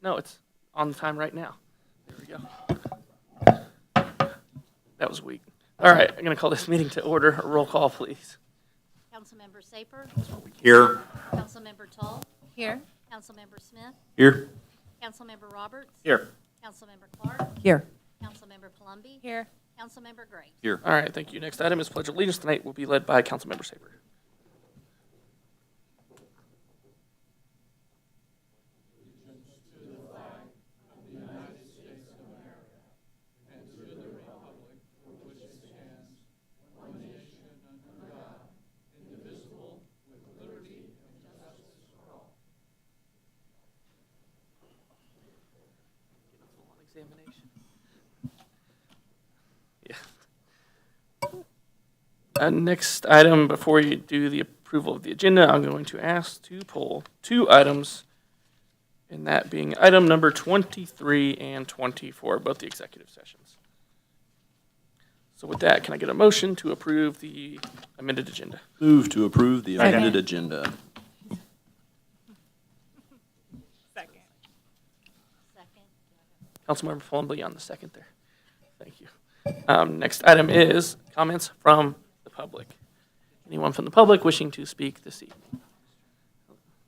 No, it's on the time right now. There we go. That was weak. All right, I'm going to call this meeting to order. A roll call, please. Councilmember Saper. Here. Councilmember Tull. Here. Councilmember Smith. Here. Councilmember Roberts. Here. Councilmember Clark. Here. Councilmember Palumbi. Here. Councilmember Graves. Here. All right, thank you. Next item is Pledge of Allegiance. Tonight will be led by Councilmember Saber. Examination. Yeah. Next item, before you do the approval of the agenda, I'm going to ask to pull two items, and that being item number 23 and 24, both the executive sessions. So with that, can I get a motion to approve the amended agenda? Move to approve the Second. amended agenda. Second. Second. Councilmember Palumbi on the second there. Thank you. Next item is comments from the public. Anyone from the public wishing to speak this evening?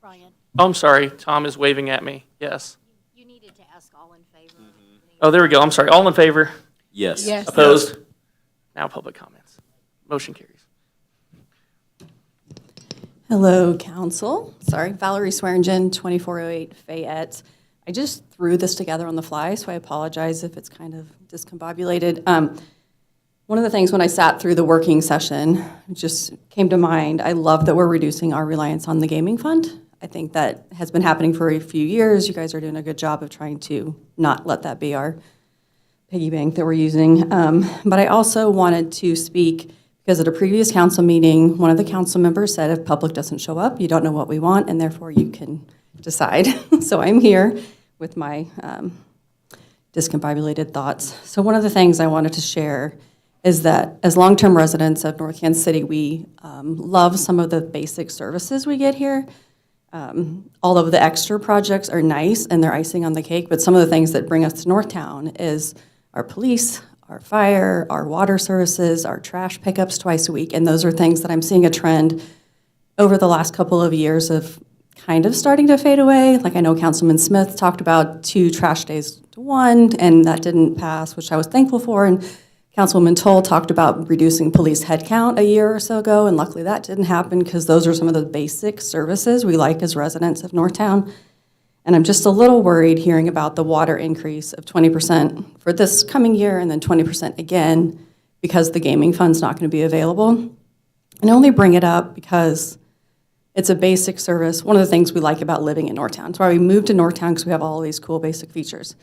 Brian, Oh, I'm sorry, Tom is waving at me. Yes. you needed to ask all in favor. Oh, there we go. I'm sorry. All in favor? Yes. Yes. Opposed? Now public comments. Motion carries. Hello, Council. Sorry, Valerie Swearingen, 2408 Fayette. I just threw this together on the fly, so I apologize if it's kind of discombobulated. One of the things when I sat through the working session, it just came to mind, I love that we're reducing our reliance on the gaming fund. I think that has been happening for a few years. You guys are doing a good job of trying to not let that be our piggy bank that we're using. But I also wanted to speak because at a previous council meeting, one of the council members said if public doesn't show up, you don't know what we want, and therefore you can decide. So I'm here with my discombobulated thoughts. So one of the things I wanted to share is that as long-term residents of North Kansas City, we love some of the basic services we get here. All of the extra projects are nice and they're icing on the cake, but some of the things that bring us to Northtown is our police, our fire, our water services, our trash pickups twice a week, and those are things that I'm seeing a trend over the last couple of years of kind of starting to fade away. Like I know Councilman Smith talked about 2 trash days to 1, and that didn't pass, which I was thankful for, and Councilwoman Toll talked about reducing police headcount a year or so ago, and luckily that didn't happen because those are some of the basic services we like as residents of Northtown. And I'm just a little worried hearing about the water increase of 20% for this coming year and then 20% again because the gaming fund's not going to be available. And I only bring it up because it's a basic service. One of the things we like about living in Northtown. It's why we moved to Northtown because we have all these cool basic features.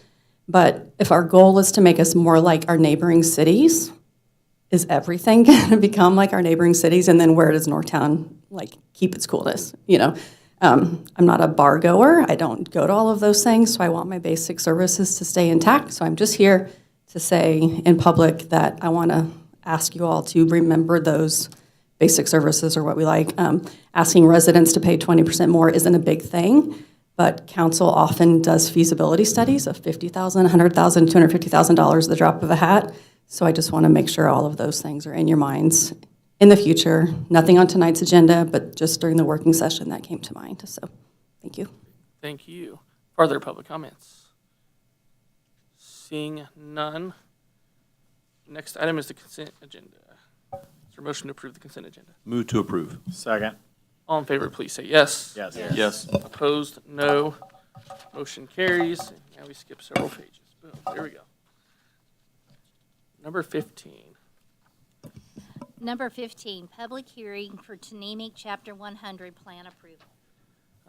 But if our goal is to make us more like our neighboring cities, is everything going to become like our neighboring cities? And then where does Northtown like keep its coolness? You know, I'm not a bar goer. I don't go to all of those things, so I want my basic services to stay intact. So I'm just here to say in public that I want to ask you all to remember those basic services or what we like. Asking residents to pay 20% more isn't a big thing. But council often does feasibility studies of $50,000, $100,000, $250,000 at the drop of a hat. So I just want to make sure all of those things are in your minds in the future. Nothing on tonight's agenda, but just during the working session that came to mind. So thank you. Thank you. Further public comments? Seeing none. Next item is the consent agenda. Is there a motion to approve the consent agenda? Move to approve. Second. All in favor, please say yes. Yes. Yes. Opposed, no. Motion carries. Now we skip several pages. Boom, there we go. Number 15. Number 15, public hearing for Tanemic Chapter 100 plan approval.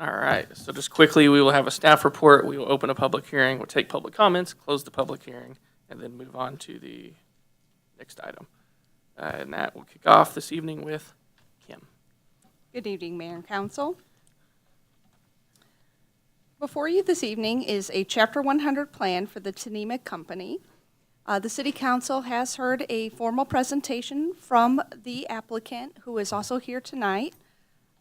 All right, so just quickly, we will have a staff report. We will open a public hearing. We'll take public comments, close the public hearing, and then move on to the next item. And that will kick off this evening with Kim. Good evening, Mayor and Council. Before you this evening is a Chapter 100 plan for the Tanemic Company. The City Council has heard a formal presentation from the applicant, who is also here tonight.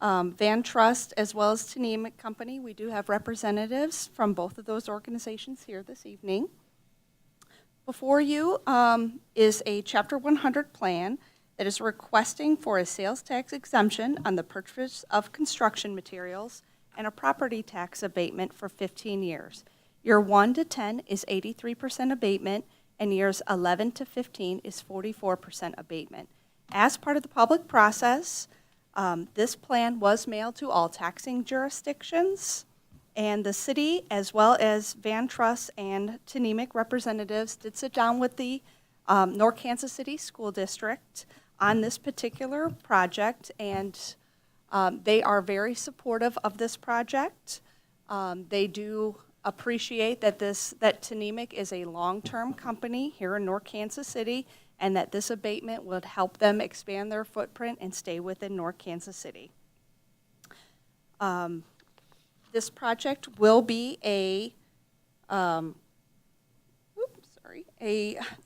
Van Trust, as well as Tnemec Company. We do have representatives from both of those organizations here this evening. Before you is a Chapter 100 plan that is requesting for a sales tax exemption on the purchase of construction materials and a property tax abatement for 15 years. Year 1 to 10 is 83% abatement, and years 11 to 15 is 44% abatement. As part of the public process, this plan was mailed to all taxing jurisdictions, and the city, as well as Van Trust and Tnemec representatives, did sit down with the North Kansas City School District on this particular project, and they are very supportive of this project. They do appreciate that that Tnemec is a long-term company here in North Kansas City, and that this abatement would help them expand their footprint and stay within North Kansas City. This project will be a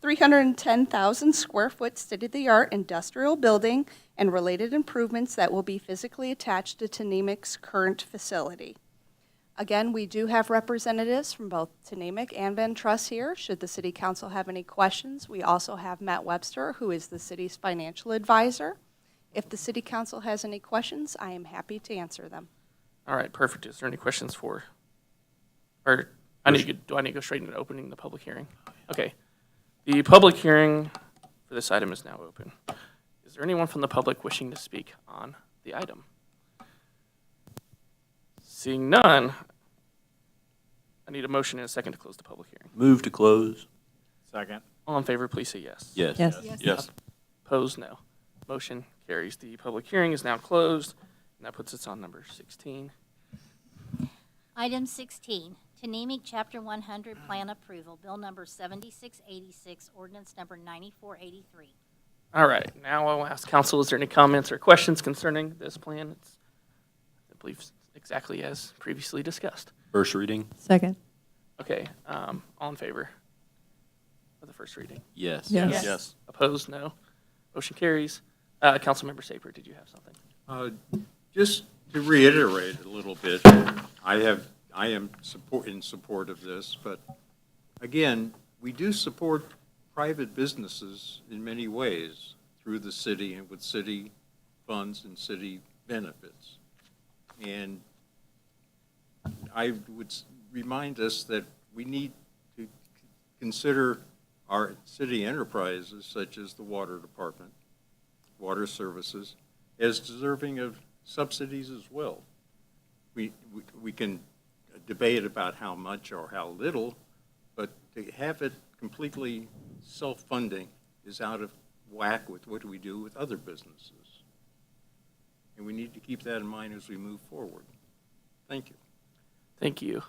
310,000 square foot state-of-the-art industrial building and related improvements that will be physically attached to Tnemec's current facility. Again, we do have representatives from both Tnemec and Van Trust here. Should the city council have any questions, we also have Matt Webster, who is the city's financial advisor. If the city council has any questions, I am happy to answer them. All right, perfect. Is there any questions for, or do I need to go straight into opening the public hearing? Okay. The public hearing for this item is now open. Is there anyone from the public wishing to speak on the item? Seeing none, I need a motion and a second to close the public hearing. Move to close. Second. All in favor, please say yes. Yes. Yes. Yes. Opposed, no. Motion carries. The public hearing is now closed, and that puts us on number 16. Item 16, Tnemec Chapter 100 Plan Approval, Bill Number 7686, Ordinance Number 9483. All right, now I'll ask council, is there any comments or questions concerning this plan? It's, I believe, exactly as previously discussed. First reading. Second. Okay, all in favor of the first reading? Yes. Yes. Yes. Opposed, no. Motion carries. Councilmember Saper, did you have something? Just to reiterate a little bit, I am in support of this, but again, we do support private businesses in many ways through the city and with city funds and city benefits. And I would remind us that we need to consider our city enterprises, such as the water department, water services, as deserving of subsidies as well. We can debate about how much or how little, but to have it completely self-funding is out of whack with what we do with other businesses. And we need to keep that in mind as we move forward. Thank you. Thank you.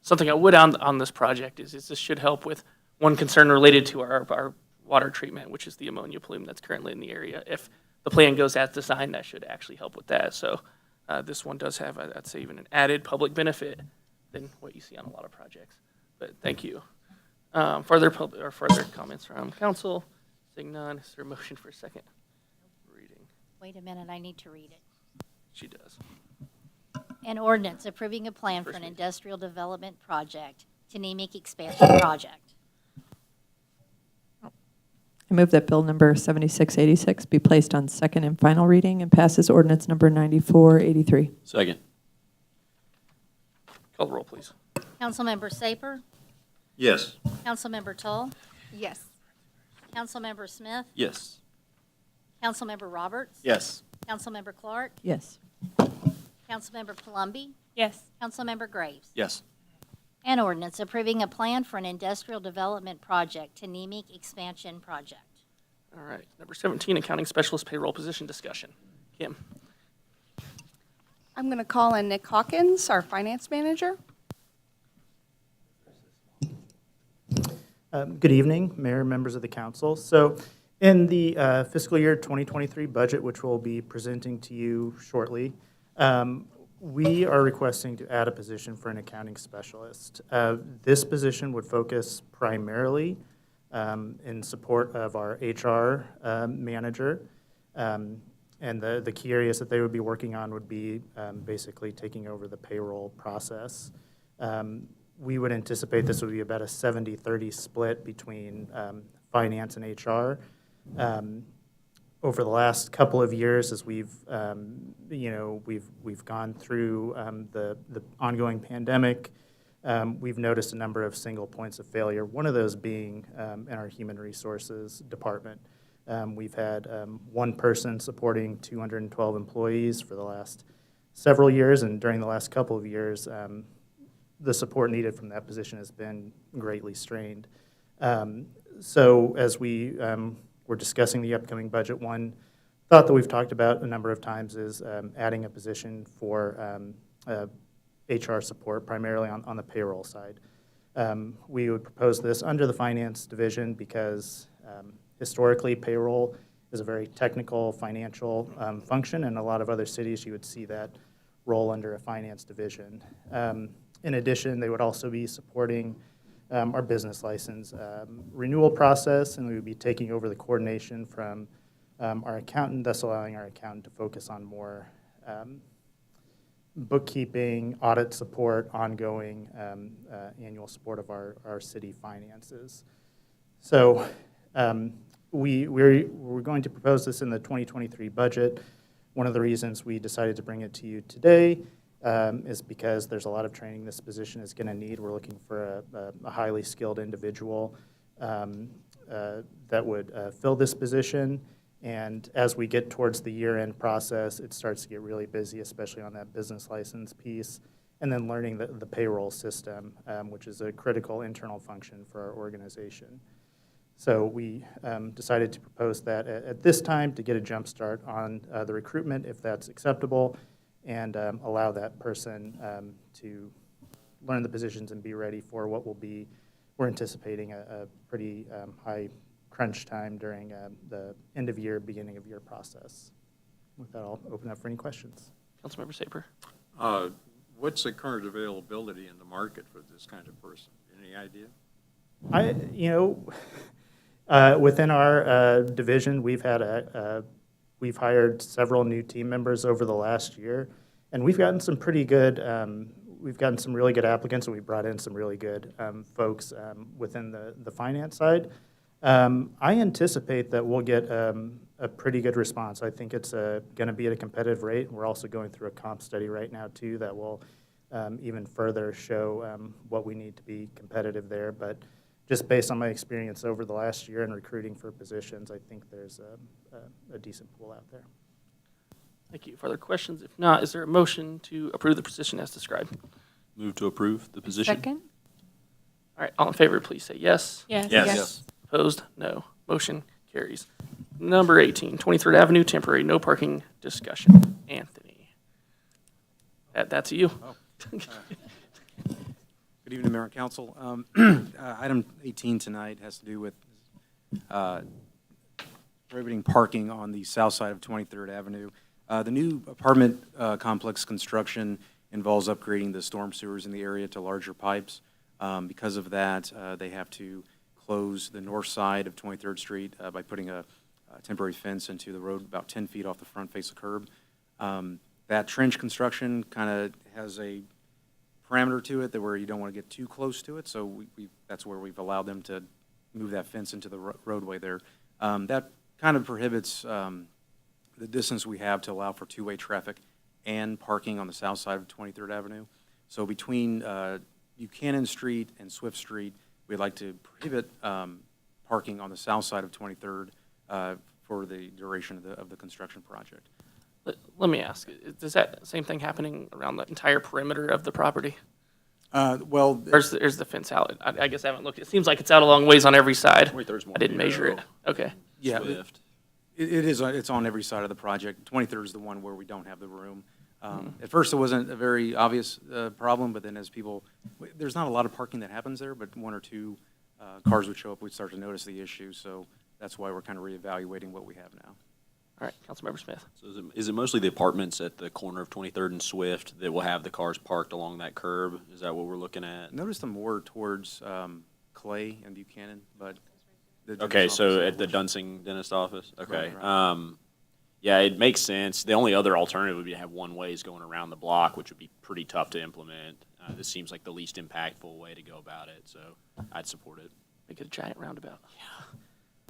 Something I would on this project is this should help with one concern related to our water treatment, which is the ammonia plume that's currently in the area. If the plan goes as designed, that should actually help with that. So this one does have, I'd say, even an added public benefit than what you see on a lot of projects. But thank you. Further comments from council? Seeing none, is there a motion for a second reading? Wait a minute, I need to read it. She does. An ordinance approving a plan for an industrial development project, Tnemec Expansion Project. I move that Bill number 7686 be placed on second and final reading and passes ordinance number 9483. Second. Call the roll, please. Councilmember Saper, Yes. Councilmember Tull, Yes. Councilmember Smith, Yes. Councilmember Roberts, Yes. Councilmember Clark, Yes. Councilmember Palumbi, Yes. Councilmember Graves. Yes. An ordinance approving a plan for an industrial development project, Tnemec Expansion Project. All right. Number 17, accounting specialist payroll position discussion. Kim. I'm going to call in Nick Hawkins, our finance manager. Good evening, Mayor, members of the council. So in the fiscal year 2023 budget, which we'll be presenting to you shortly, we are requesting to add a position for an accounting specialist. This position would focus primarily in support of our HR manager. And the key areas that they would be working on would be basically taking over the payroll process. We would anticipate this would be about a 70-30 split between finance and HR. Over the last couple of years, as we've gone through the ongoing pandemic, we've noticed a number of single points of failure. One of those being in our human resources department. We've had one person supporting 212 employees for the last several years, and during the last couple of years, the support needed from that position has been greatly strained. So as we were discussing the upcoming budget, one thought that we've talked about a number of times is adding a position for HR support, primarily on the payroll side. We would propose this under the finance division because historically, payroll is a very technical financial function, and a lot of other cities you would see that role under a finance division. In addition, they would also be supporting our business license renewal process, and we would be taking over the coordination from our accountant, thus allowing our accountant to focus on more bookkeeping, audit support, ongoing annual support of our city finances. So we're going to propose this in the 2023 budget. One of the reasons we decided to bring it to you today is because there's a lot of training this position is going to need. We're looking for a highly skilled individual that would fill this position. And as we get towards the year-end process, it starts to get really busy, especially on that business license piece, and then learning the payroll system, which is a critical internal function for our organization. So we decided to propose that at this time to get a jump start on the recruitment, if that's acceptable, and allow that person to learn the positions and be ready for what will be, we're anticipating a pretty high crunch time during the end of year, beginning of year process. With that, I'll open up for any questions. Councilmember Saper. What's the current availability in the market for this kind of person? Any idea? Within our division, we've hired several new team members over the last year, and we've gotten some pretty good, we've gotten some really good applicants, and we brought in some really good folks within the finance side. I anticipate that we'll get a pretty good response. I think it's going to be at a competitive rate. We're also going through a comp study right now, too, that will even further show what we need to be competitive there. But just based on my experience over the last year in recruiting for positions, I think there's a decent pool out there. Thank you. Further questions? If not, is there a motion to approve the position as described? Move to approve the position. Second? All right, all in favor, please say yes. Yes. Yes. Opposed? No. Motion carries. Number 18, 23rd Avenue, temporary no parking discussion. Anthony. That's you. Good evening, Mayor and Council. Item 18 tonight has to do with prohibiting parking on the south side of 23rd Avenue. The new apartment complex construction involves upgrading the storm sewers in the area to larger pipes. Because of that, they have to close the north side of 23rd Street by putting a temporary fence into the road about 10 feet off the front face of curb. That trench construction kind of has a parameter to it that where you don't want to get too close to it, so that's where we've allowed them to move that fence into the roadway there. That kind of prohibits the distance we have to allow for two-way traffic and parking on the south side of 23rd Avenue. So between Buchanan Street and Swift Street, we'd like to prohibit parking on the south side of 23rd for the duration of the construction project. Let me ask, is that same thing happening around the entire perimeter of the property? Well, Or is the fence out? I guess I haven't looked. It seems like it's out a long ways on every side. 23rd's more I didn't measure it. narrow. Okay. yeah, Swift. it is. It's on every side of the project. 23rd is the one where we don't have the room. At first, it wasn't a very obvious problem, but then as people, there's not a lot of parking that happens there, but one or two cars would show up, we'd start to notice the issue. So that's why we're kind of reevaluating what we have now. All right, Councilmember Smith. So is it mostly the apartments at the corner of 23rd and Swift that will have the cars parked along that curb? Is that what we're looking at? Notice them more towards Clay and Buchanan, but. the Okay, dentist so office- at the Dunsing dentist office? Okay. Right. Yeah, it makes sense. The only other alternative would be to have one ways going around the block, which would be pretty tough to implement. This seems like the least impactful way to go about it, so I'd support it. Make it a giant roundabout. Yeah.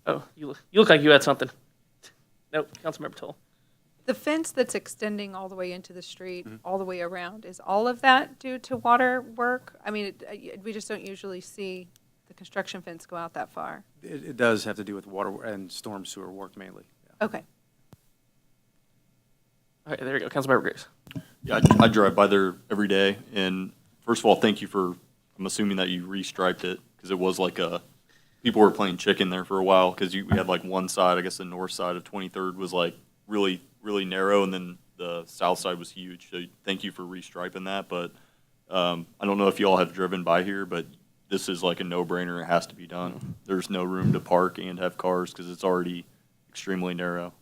Oh, you look like you had something. Nope, Councilmember Toll. The fence that's extending all the way into the street, all the way around, is all of that due to water work? I mean, we just don't usually see the construction fence go out that far. It does have to do with water and storm sewer work mainly. Yeah. Okay. All right, there you go, Councilmember Graves. Yeah, I drive by there every day, and first of all, thank you for, I'm assuming that you restriped it, because it was like people were playing chicken there for a while, because we had like one side, I guess the north side of 23rd was like really, really narrow, and then the south side was huge, so thank you for restriping that, but I don't know if you all have driven by here, but this is like a no-brainer, it has to be done. There's no room to park and have cars, because it's already extremely narrow.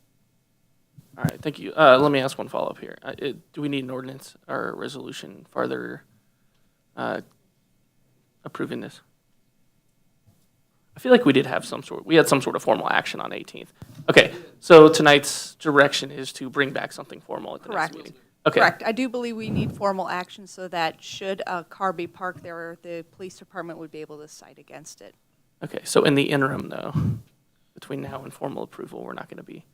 All right, thank you. Let me ask one follow-up here. Do we need an ordinance or a resolution further approving this? I feel like we did have we had some sort of formal action on 18th. Okay, so tonight's direction is to bring back something formal at the Correct. next meeting. Okay. Correct. I do believe we need formal action so that should a car be parked there, the police department would be able to cite against it. Okay, so in the interim, though, between now and formal approval, we're not going to be.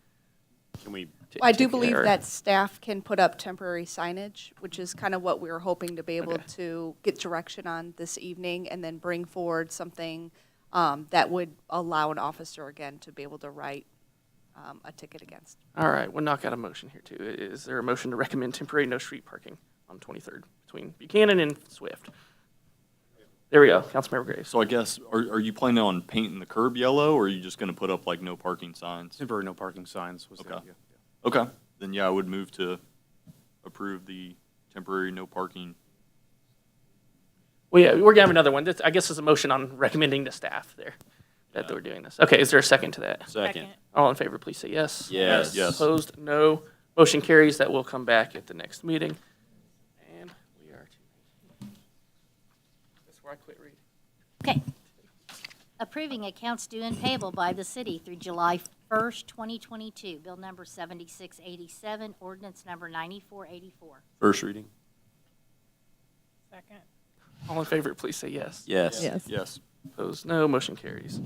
Can we, I do taking believe care- that staff can put up temporary signage, which is kind of what we were hoping to be able Okay. to get direction on this evening, and then bring forward something that would allow an officer again to be able to write a ticket against. All right, we'll knock out a motion here, too. Is there a motion to recommend temporary no street parking on 23rd between Buchanan and Swift? There we go, Councilmember Graves. So I guess, are you planning on painting the curb yellow, or are you just gonna put up like no parking signs? Temporary no parking signs was the Okay. idea. Okay, then yeah, I would move to approve the temporary no parking. Well, yeah, we're going to have another one. I guess it's a motion on recommending to staff there that we're doing this. Okay, is there a second to that? second? All in favor, please say yes. Yes. Yes. Opposed, no. Motion carries. That will come back at the next meeting. And we are to. That's where I quit reading. Okay. Approving accounts due and payable by the city through July 1st, 2022. Bill number 7687, ordinance number 9484. First reading? Second. All in favor, please say yes. Yes. Yes. Yes. Opposed, no. Motion carries.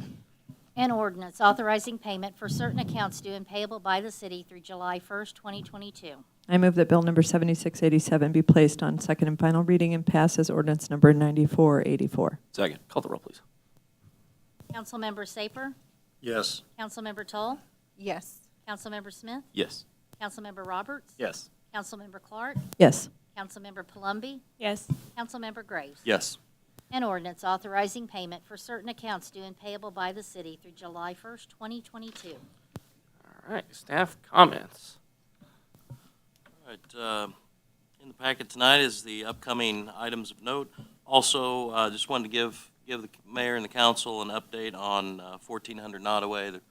An ordinance authorizing payment for certain accounts due and payable by the city through July 1st, 2022. I move that Bill number 7687 be placed on second and final reading and pass as ordinance number 9484. Second. Call the roll, please. Councilmember Saper, Yes. Councilmember Toll, Yes. Councilmember Smith, Yes. Councilmember Roberts, Yes. Councilmember Clark, Yes. Councilmember Palumbi, Yes. Councilmember Graves. Yes. An ordinance authorizing payment for certain accounts due and payable by the city through July 1st, 2022. All right, staff comments. All right, in the packet tonight is the upcoming items of note. Also, just wanted to give the mayor and the council an update on 1400 Nottaway, the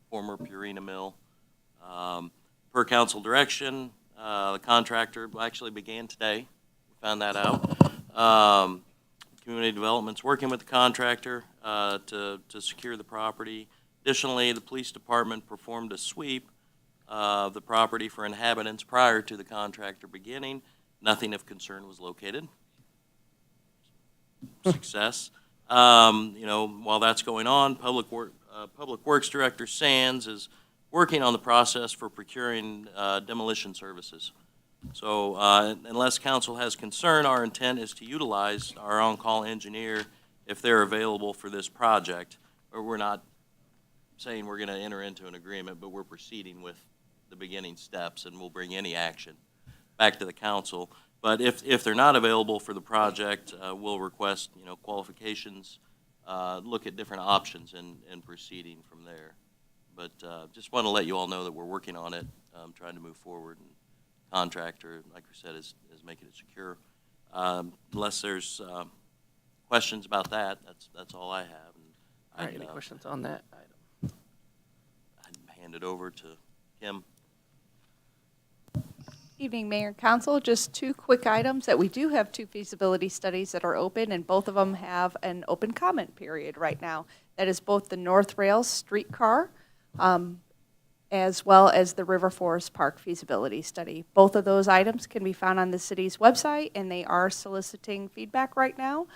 former Purina Mill. Per council direction, the contractor actually began today. We found that out. Community Development's working with the contractor to secure the property. Additionally, the police department performed a sweep of the property for inhabitants prior to the contractor beginning. Nothing of concern was located. Success. While that's going on, Public Works Director Sands is working on the process for procuring demolition services. So unless council has concern, our intent is to utilize our on-call engineer if they're available for this project. Or we're not saying we're going to enter into an agreement, but we're proceeding with the beginning steps, and we'll bring any action back to the council. But if they're not available for the project, we'll request, qualifications, look at different options and proceeding from there. But just want to let you all know that we're working on it, trying to move forward. And contractor, like we said, is making it secure. Unless there's questions about that, that's all I have. And All right, any questions on that item? I'd hand it over to Kim. Evening, Mayor and Council. Just two quick items that we do have two feasibility studies that are open, and both of them have an open comment period right now. That is both the North Rails streetcar as well as the River Forest Park feasibility study. Both of those items can be found on the city's website, and they are soliciting feedback right now.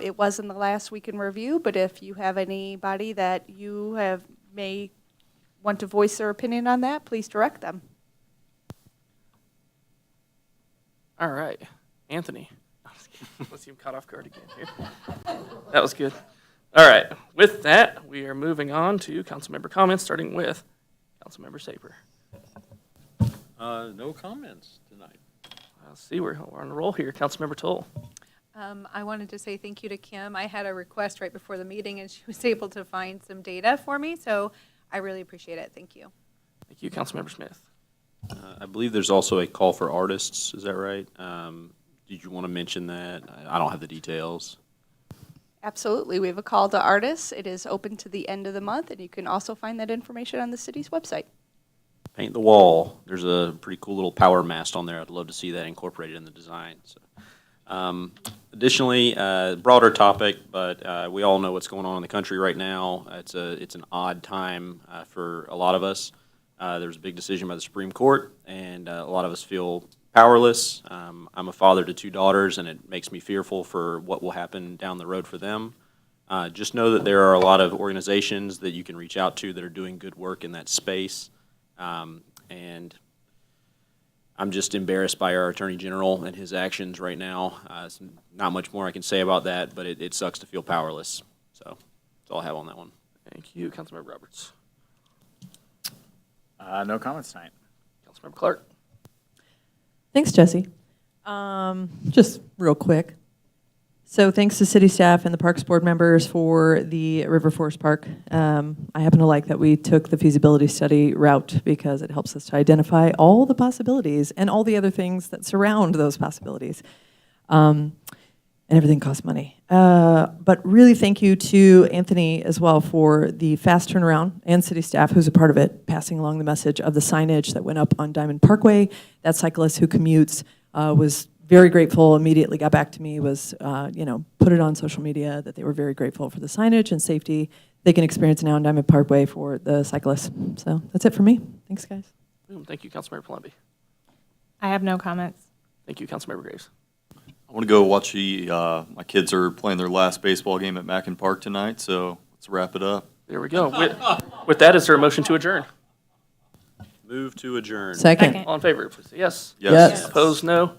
It was in the last week in review, but if you have anybody that you may want to voice their opinion on that, please direct them. All right, Anthony. Let's see him caught off guard again here. That was good. All right, with that, we are moving on to council member comments, starting with Councilmember Saper. No comments tonight. Let's see, we're on a roll here. Councilmember Toll. I wanted to say thank you to Kim. I had a request right before the meeting, and she was able to find some data for me, so I really appreciate it. Thank you. Thank you, Councilmember Smith. I believe there's also a call for artists, is that right? Did you want to mention that? I don't have the details. Absolutely. We have a call to artists. It is open to the end of the month, and you can also find that information on the city's website. Paint the Wall. There's a pretty cool little power mast on there. I'd love to see that incorporated in the design. So, additionally, broader topic, but we all know what's going on in the country right now. It's an odd time for a lot of us. There was a big decision by the Supreme Court, and a lot of us feel powerless. I'm a father to 2 daughters, and it makes me fearful for what will happen down the road for them. Just know that there are a lot of organizations that you can reach out to that are doing good work in that space. And I'm just embarrassed by our Attorney General and his actions right now. Not much more I can say about that, but it sucks to feel powerless. So that's all I have on that one. Thank you, Councilmember Roberts. No comments tonight. Councilmember Clark. Thanks, Jesse. Just real quick. So thanks to city staff and the Parks Board members for the River Forest Park. I happen to like that we took the feasibility study route because it helps us to identify all the possibilities and all the other things that surround those possibilities. And everything costs money. But really thank you to Anthony as well for the fast turnaround, and city staff who's a part of it, passing along the message of the signage that went up on Diamond Parkway. That cyclist who commutes was very grateful, immediately got back to me, was, put it on social media that they were very grateful for the signage and safety they can experience now on Diamond Parkway for the cyclists. So that's it for me. Thanks, guys. Boom. Thank you, Councilmember Palumbi. I have no comments. Thank you, Councilmember Graves. I want to go watch my kids are playing their last baseball game at Mackin Park tonight, so let's wrap it up. There we go. With that, is there a motion to adjourn? Move to adjourn. Second. All in favor, please say yes. Yes. Opposed, no.